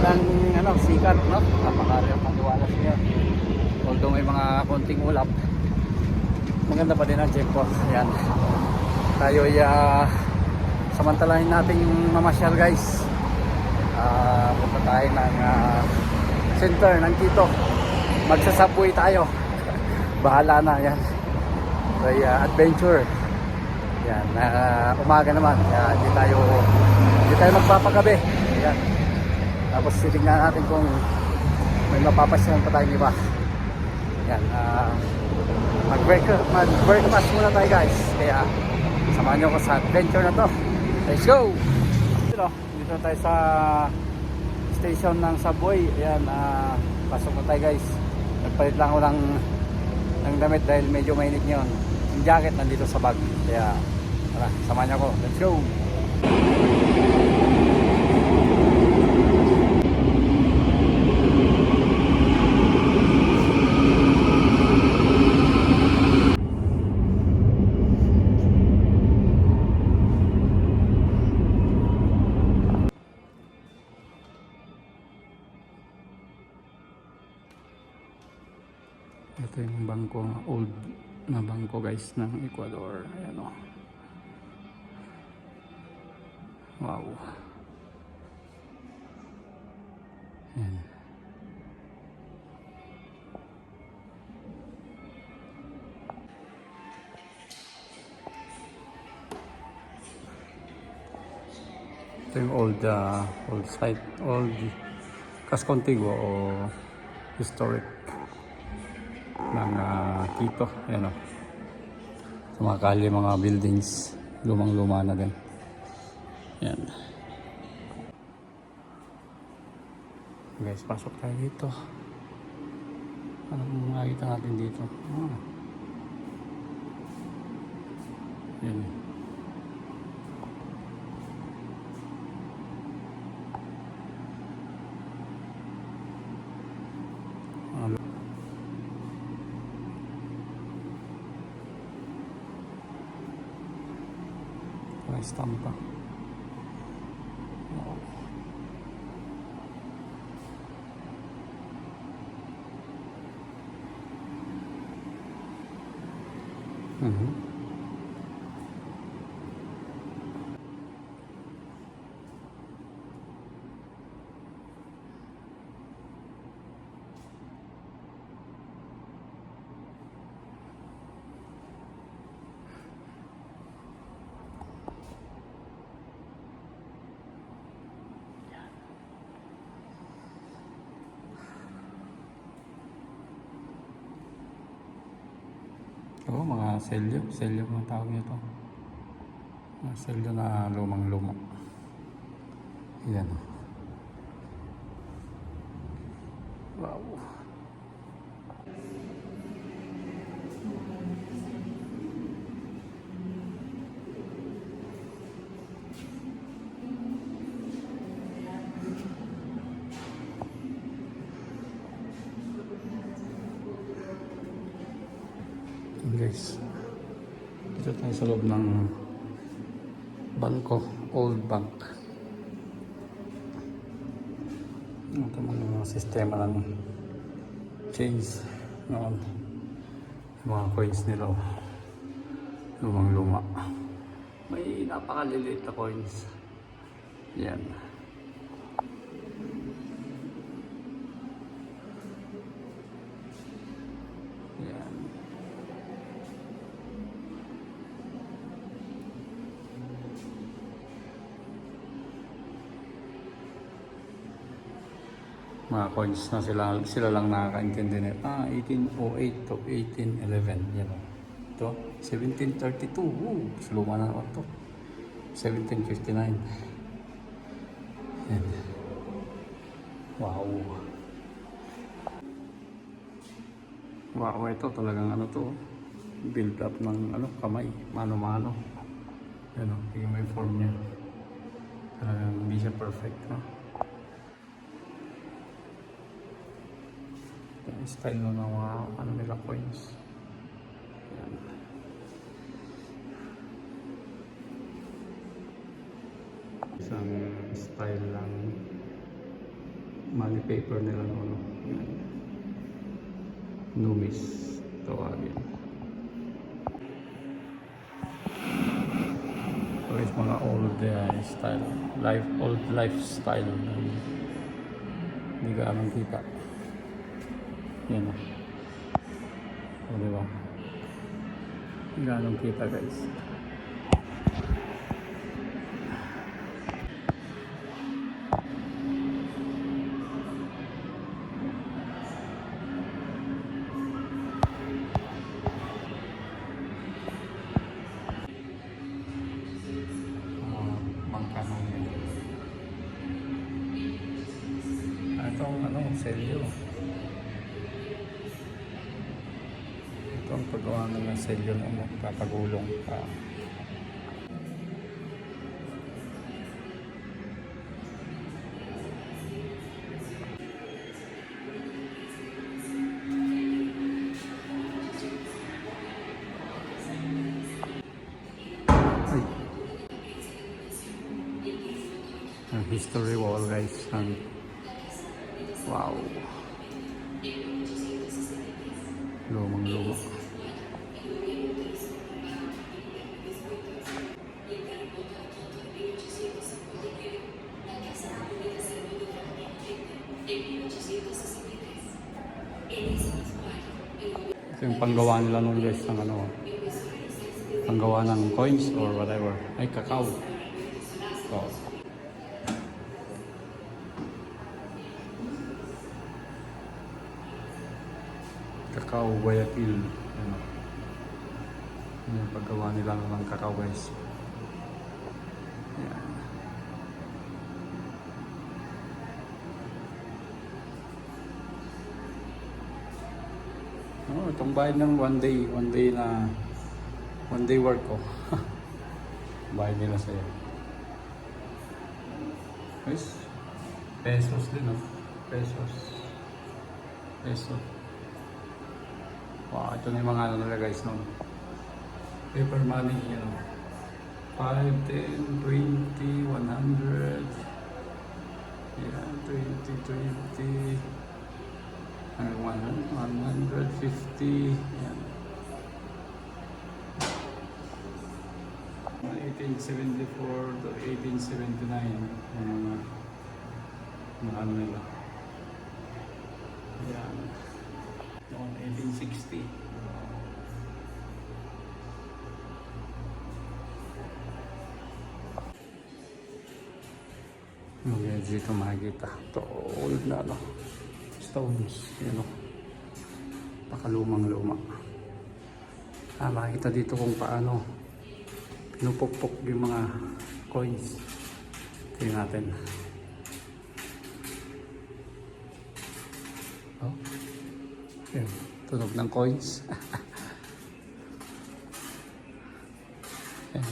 magandang ano, sikat, no? Napakaliwalas niya. Although may mga konting ulap, maganda pa din ang tempo. Ayan. Tayo ay samantalahin nating mamasyal, guys. Punta tayo ng center ng Quito. Magsasubway tayo. Bahala na yan. So, adventure. Yan, umaga naman. Hindi tayo magpapagabi. Yan. Tapos titignan natin kung may mapapasyahan pa tayong iba. Yan, mag-breakfast muna tayo, guys. Kaya samahan nyo ko sa adventure na to. Let's go! Dito tayo sa station ng subway. Ayan, pasok na tayo, guys. Nagpalit lang ako ng damit dahil medyo mainit ngayon. Yung jacket nandito sa bag. Kaya tara, samahan nyo ko. Let's go! Ito yung bangko, old na bangko, guys, ng Ecuador. Ayan, o. Wow. Ayan. Ito yung old site, old Casco Antiguo o historic ng Quito. Ayan, o. Sa mga kalye, mga buildings, lumang-luma na din. Ayan. Guys, pasok tayo dito. Anong makikita natin dito? Ayan. Estampa. Oo, mga selyo mga tawag nito. Mga selyo na lumang-luma. Ayan. Wow. Guys, dito tayo sa loob ng bangko, old bank. Ito mga sistema ng change noon, mga coins nila, lumang-luma. May napakaliliit na coins. Yan. Yan. Mga coins na sila lang nakakaintindi nito. 1808 to 1811. Yan. Ito, 1732. Mas luma na ito. 1759. Yan. Wow. Wow, ito talagang ano to. Build up ng kamay. Mano-mano. Yan, yung may form niya. Talagang hindi siya perfect, no? Style ng mga nila coins. Yan. Isang style lang money paper nila no. Numis tawagin. So it's mga old style, old lifestyle. Hindi ka amang kita. Yan o. O diba? Hindi ka amang kita guys. Itong selyo. Ito ang paggawa ng selyo na magpapagulong pa. Ay. Ang history wall guys. Wow. Lumang-luma. Ito yung panggawa nila nung guys ng panggawa ng coins or whatever. Ay, kakao. So, Cacao Guayaquil. Yan yung paggawa nila ng cacao guys. Yan. Oh, itong bayad ng one day work ko. Bayad nila sa'yo. Guys, pesos din pesos. Wow, ito na yung mga nila guys paper money, 5, 10, 20, 100. Yan, 20, 150. Yan. 1874 to 1879. Mga nila. Yan. Noong 1860. Okay, dito makikita. Ito, old na stones. Yan o. Pakalumang-luma. Makikita dito kung paano pinupukpok yung mga coins. Tingnan natin. Oh. Yan, tunog ng coins. Yan.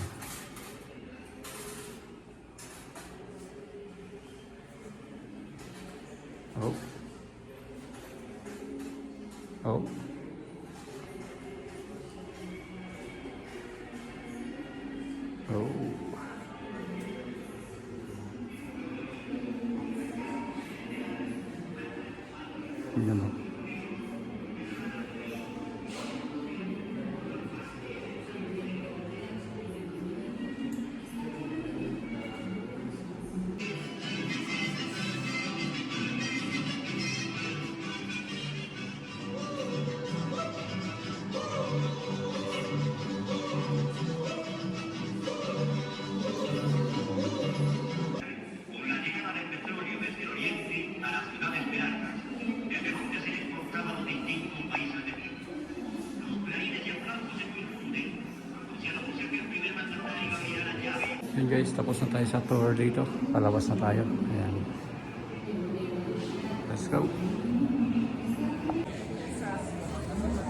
Oh. Oh. Oh. Yan o. Ayan guys, tapos na tayo sa tour dito. Palabas na tayo. Ayan. Let's go.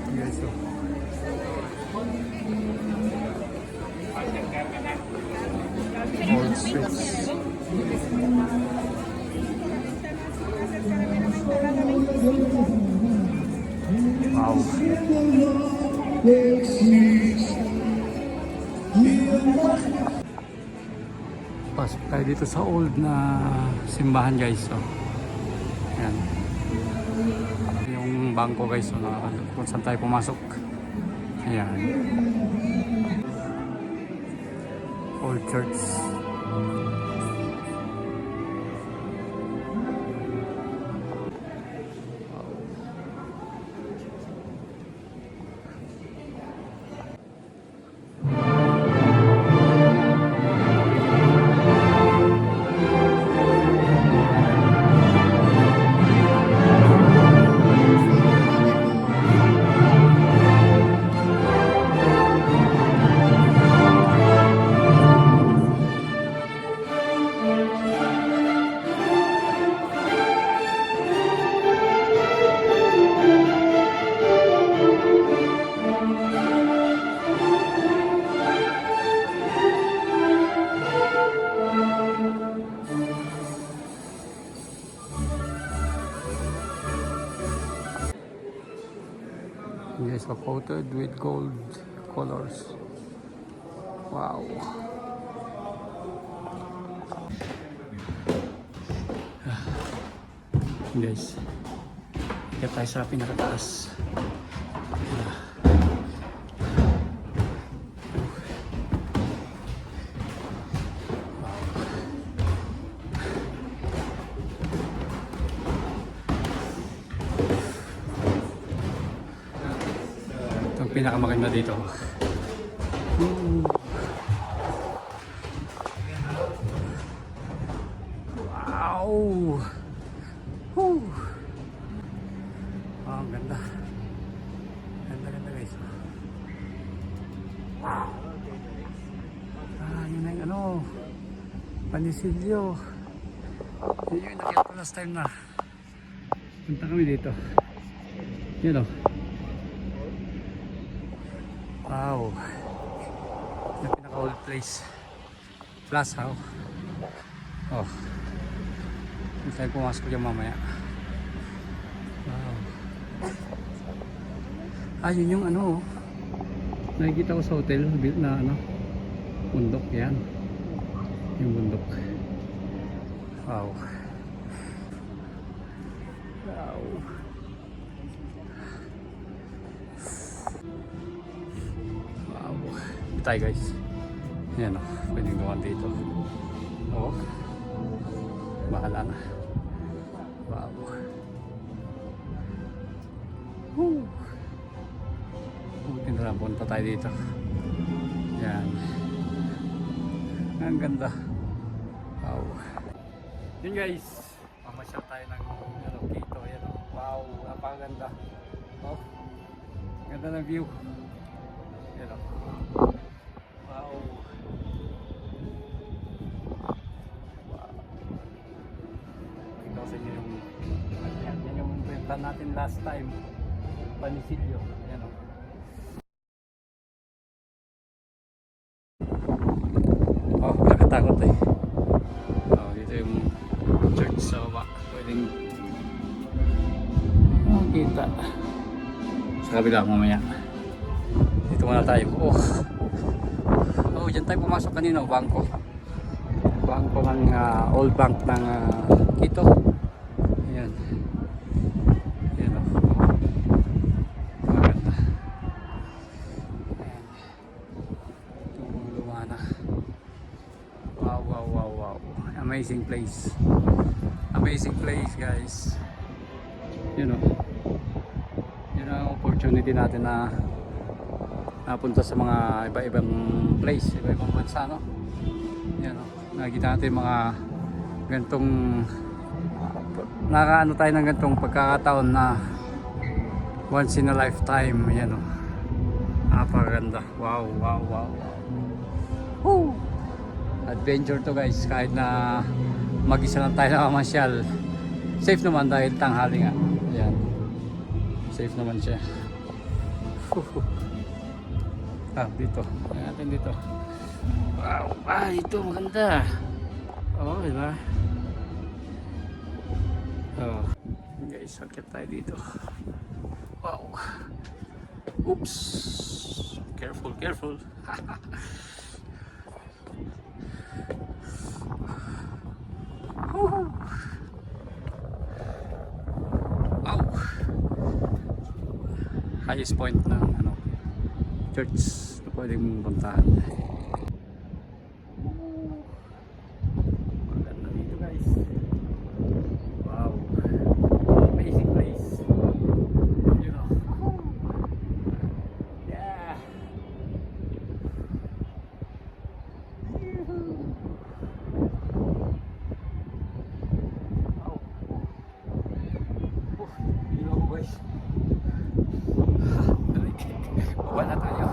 Ayan guys, so. Old streets. Wow. Pasok tayo dito sa old na simbahan guys. So, Yan. Yung bangko guys, so, kung saan tayo pumasok. Ayan. Old Church. Yes, coated with gold colors. Wow. Guys, kaya tayo sa pinakataas. Itong pinakamaganda dito. Wow! Woo! Oh, ang ganda. Ganda guys. Yun na yung ano, Panisilyo. Yun yung nakita ko last time na punta kami dito. Yun o. Wow. Yung pinaka-old place. Plaza o. Oh. Hindi tayo pumasok dyan mamaya. Wow. Yun yung ano, nakikita ko sa hotel na ano, bundok yan. Yung bundok. Wow. Wow. Wow. Ito tayo guys. Yan o, pwedeng gawan dito. Oo. Bahala na. Wow. Woo. Punta tayo dito. Yan. Ang ganda. Wow. Yun guys. Mamasyal tayo ng Quito. Yan o. Wow. Napakaganda. Oh. Ganda ng view. Yan o. Wow. Ito sa inyo yung yan yung benta natin last time. Panisilyo. Yan o. Oh, nakatakot eh. Oh, dito yung church sa baba. Pwedeng makita. Sa kabila mamaya. Dito muna tayo. Oh, dyan tayo pumasok kanina. Bangko. Bangko ng old bank ng Quito. Ayan. Ayan o. Maganda. Ayan. Luma na. Wow, wow, wow, wow. Amazing place. Amazing place, guys. You know. Yun ang opportunity natin na napunta sa mga iba-ibang place, iba-ibang bansa, no? Yan, no? Nakikita natin mga gantong nakaano tayo ng gantong pagkakataon na once in a lifetime. Yan, no? Napakaganda. Wow, wow, wow. Woo! Adventure to guys, kahit na mag-isa lang tayo na mamasyal. Safe naman dahil tanghali nga. Ayan. Safe naman siya. Dito. Ayan natin dito. Wow. Dito maganda. Oh, diba? Oh. Guys, sakit tayo dito. Wow. Oops. Careful, careful. highest point ng ano, church na pwedeng mong puntahan. Maganda dito guys. Wow, amazing place, you know. Yeah. Wow. Ilaw ko guys. Baba na tayo.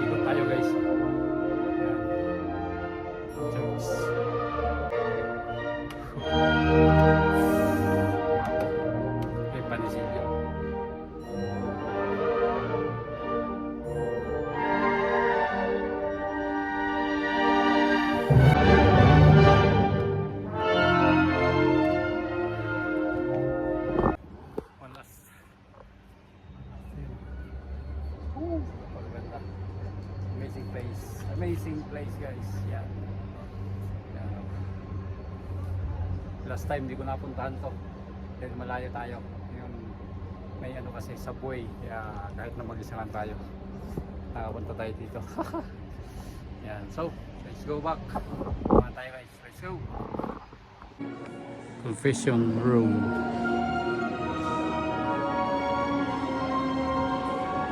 Ikot tayo guys. Yan. Church. May panisilyo. One last. Napakaganda. Amazing place. Amazing place guys. Yan. Yan. Last time di ko napuntahan to. Dahil malayo tayo. Yung may ano kasi subway. Kaya kahit na mag-isa lang tayo, nakapunta tayo dito. Yan. So, let's go back. Mga tayo guys. Let's go. Confession room.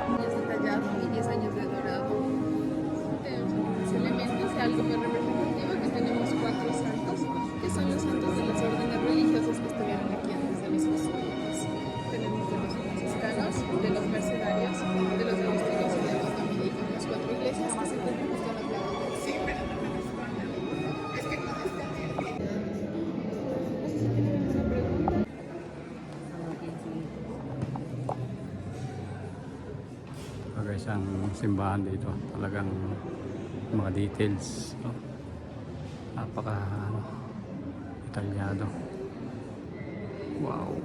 Años de tallado y 10 años de dorado. Los elementos de algo muy representativo que tenemos 4 santos, que son los santos de las órdenes religiosas que estuvieron aquí antes de los jesuitas. Tenemos de los franciscanos, de los mercedarios, de los agustinos y de los dominicos, las 4 iglesias que se encuentran justo a los lados del sí, pero no me responden. Es que no está bien. No sé si tienen alguna pregunta. Guys, ang simbahan dito talagang mga details, no? Napaka ano, detalyado. Wow.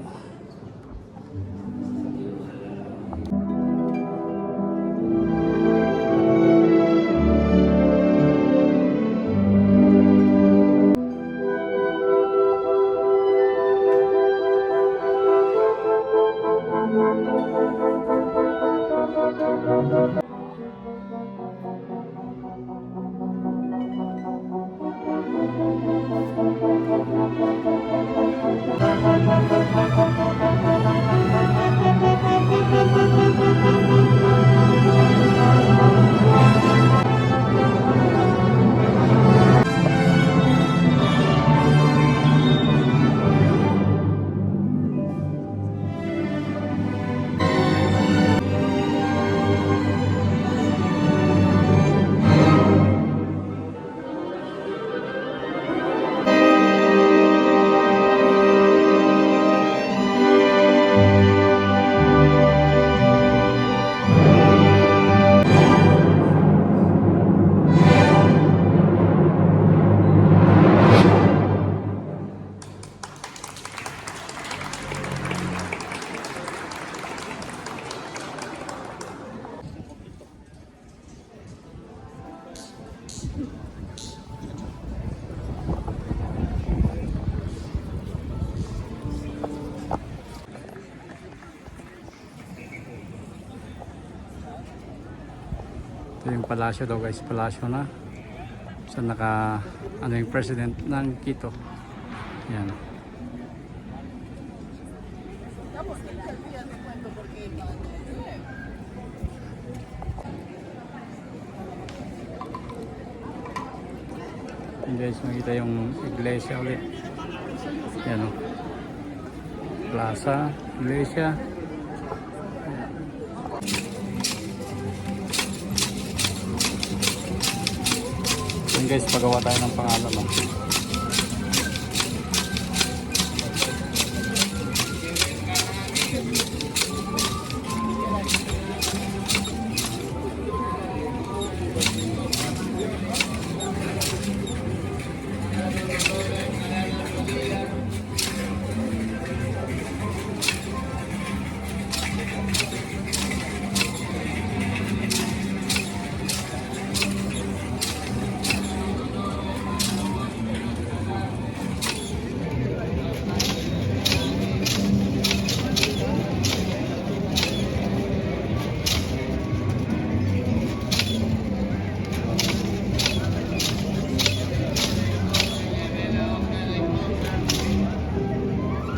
Ito yung palasyo daw guys, palasyo na. So naka ano yung president ng Quito. Yan. Yan guys, makita yung iglesia ulit. Yan o. Plaza, iglesia. Ayun guys, pagawa tayo ng pangalan. No?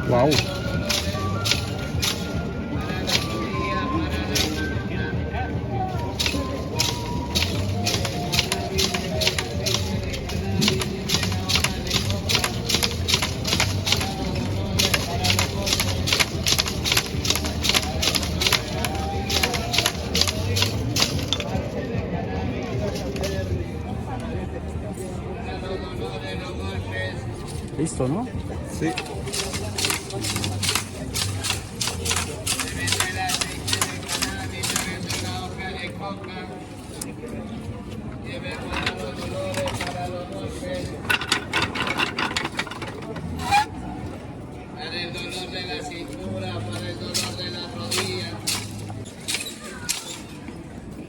Wow. Listo, ¿no? Sí. Para el dolor de la cintura, para el dolor de las rodillas.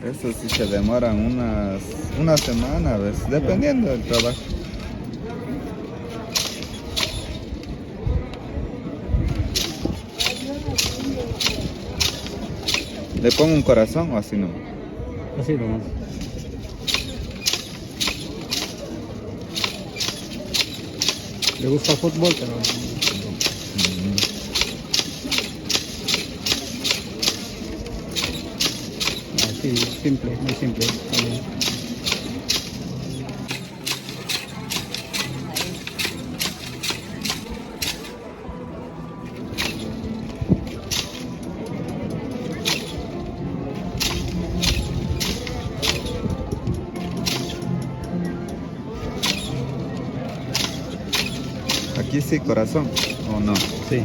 Eso sí se demoran una semana a veces, dependiendo del trabajo. ¿Le pongo un corazón o así no? Así nomás. Le gusta el fútbol, pero así, simple, muy simple. También. Aquí sí, corazón, ¿o no? Sí.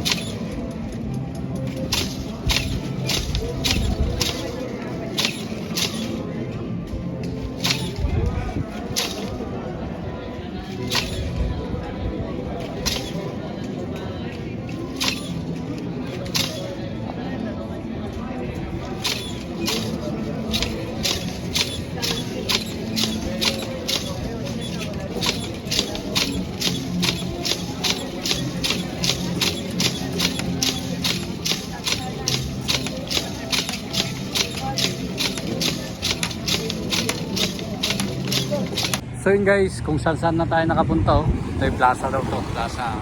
So yun guys, kung saan saan na tayo nakapunta, oh. Ito yung plaza daw to, plaza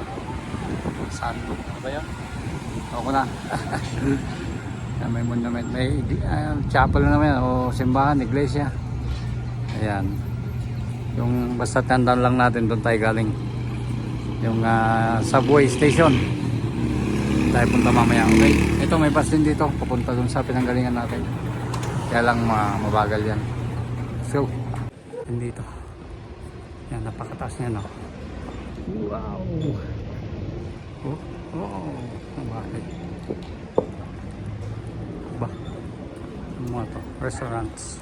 saan, ano ba yun? Ako na. Yan, may monument, may chapel na naman yan, o simbahan, iglesia. Ayan. Yung basta tandaan lang natin, doon tayo galing. Yung subway station. Tayo punta mamaya, okay? Ito may bus din dito, papunta doon sa pinanggalingan natin. Kaya lang mabagal yan. So, dito. Yan, napakataas niya, no? Wow! Oh, oh, bakit? Ba? Ano mga to? Restaurants.